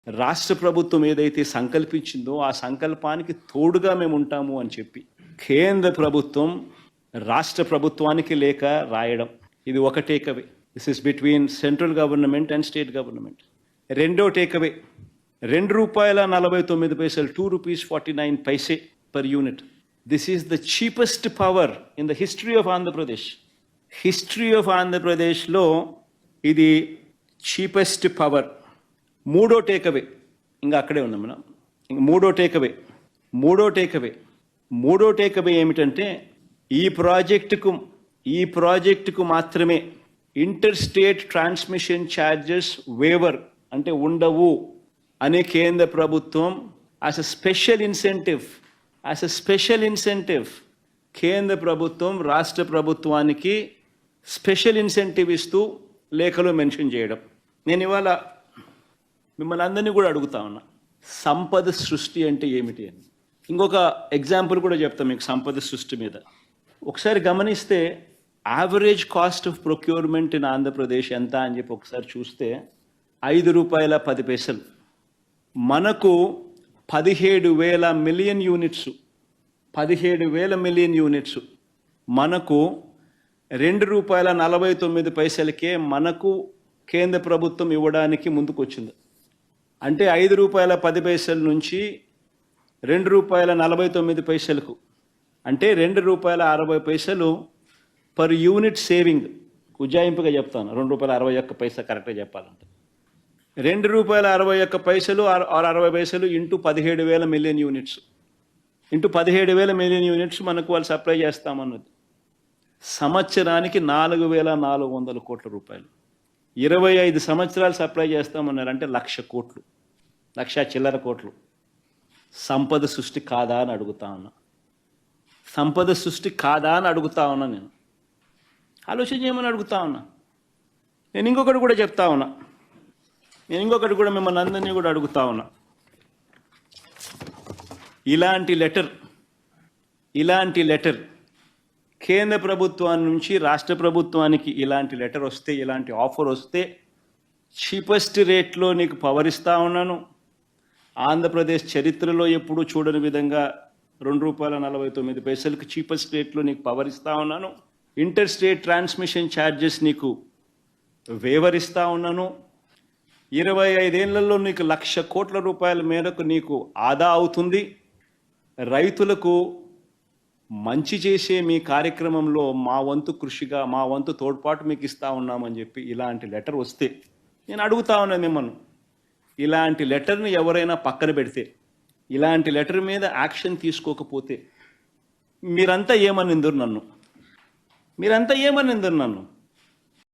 రాష్ట్ర ప్రభుత్వం ఏదైతే సంకల్పించిందో ఆ సంకల్పానికి తోడుగా మేము ఉంటాము అని చెప్పి కేంద్ర ప్రభుత్వం రాష్ట్ర ప్రభుత్వానికి లేఖ రాయడం, ఇది ఒక takeaway. This is between central government and state government. రెండో takeaway, ₹2.49, ₹2.49 per unit. This is the cheapest power in the history of Andhra Pradesh. History of Andhra Pradesh లో ఇది చీపెస్ట్ పవర్. మూడో టేకవే, ఇంకా అక్కడే ఉన్నాం మనం. ఇంక మూడో టేకవే ఏమిటంటే ఈ ప్రాజెక్టుకు మాత్రమే inter state transmission charges waiver అంటే ఉండవు అనే కేంద్ర ప్రభుత్వం యాజ్ అ స్పెషల్ ఇన్సెంటివ్ కేంద్ర ప్రభుత్వం రాష్ట్ర ప్రభుత్వానికి స్పెషల్ ఇన్సెంటివ్ ఇస్తూ లేఖలో మెన్షన్ చేయడం. నేను ఇవాళ మిమ్మల్ని అందరినీ కూడా అడుగుతా ఉన్నా, సంపద సృష్టి అంటే ఏమిటి అని. ఇంకొక ఎగ్జాంపుల్ కూడా చెప్తాను మీకు సంపద సృష్టి మీద. ఒకసారి గమనిస్తే average cost of procurement in Andhra Pradesh ఎంత అని చెప్పి ఒకసారి చూస్తే ₹5.10. మనకు 17,000 మిలియన్ యూనిట్స్, మనకు ₹2.49 మనకు కేంద్ర ప్రభుత్వం ఇవ్వడానికి ముందుకు వచ్చింది. అంటే ₹5.10 నుంచి ₹2.49 అంటే ₹2.60 పర్ యూనిట్ సేవింగ్. ఉజ్జాయింపుగా చెప్తాను, ₹2.61 కరెక్ట్గా చెప్పాలంటే ₹2.61 ఆర్ 60 ఇంటూ 17,000 మిలియన్ యూనిట్స్, మనకు వాళ్ళు సప్లై చేస్తామన్నది. సంవత్సరానికి ₹4,400 కోట్ల. 25 సంవత్సరాలు సప్లై చేస్తామన్నారు అంటే 1,00,000 కోట్లు, 1,00,000 చిల్లర కోట్లు. సంపద సృష్టి కాదా అని అడుగుతా ఉన్నా. నేను ఆలోచన చేయమని అడుగుతా ఉన్నా. నేను ఇంకొకటి కూడా చెప్తా ఉన్నా, మిమ్మల్ని అందరినీ కూడా అడుగుతా ఉన్నా. ఇలాంటి లెటర్ కేంద్ర ప్రభుత్వాన్ని నుంచి రాష్ట్ర ప్రభుత్వానికి ఇలాంటి లెటర్ వస్తే, ఇలాంటి ఆఫర్ వస్తే చీపెస్ట్ రేట్లో నీకు పవర్ ఇస్తా ఉన్నాను. ఆంధ్రప్రదేశ్ చరిత్రలో ఎప్పుడూ చూడని విధంగా ₹2.49 చీపెస్ట్ రేట్లో నీకు పవర్ ఇస్తా ఉన్నాను. ఇంటర్ స్టేట్ ట్రాన్స్మిషన్ ఛార్జెస్ నీకు వేవర్ ఇస్తా ఉన్నాను. 25 ఏళ్లలో నీకు ₹1,00,000 కోట్ల మేరకు నీకు ఆదా అవుతుంది. రైతులకు మంచి చేసే మీ కార్యక్రమంలో మా వంతు కృషిగా, మా వంతు తోడ్పాటు మీకు ఇస్తా ఉన్నామని చెప్పి ఇలాంటి లెటర్ వస్తే నేను అడుగుతా ఉన్నాను మిమ్మల్ని, ఇలాంటి లెటర్ని ఎవరైనా పక్కన పెడితే, ఇలాంటి లెటర్ మీద యాక్షన్ తీసుకోకపోతే మీరంతా ఏమనిందరు నన్ను?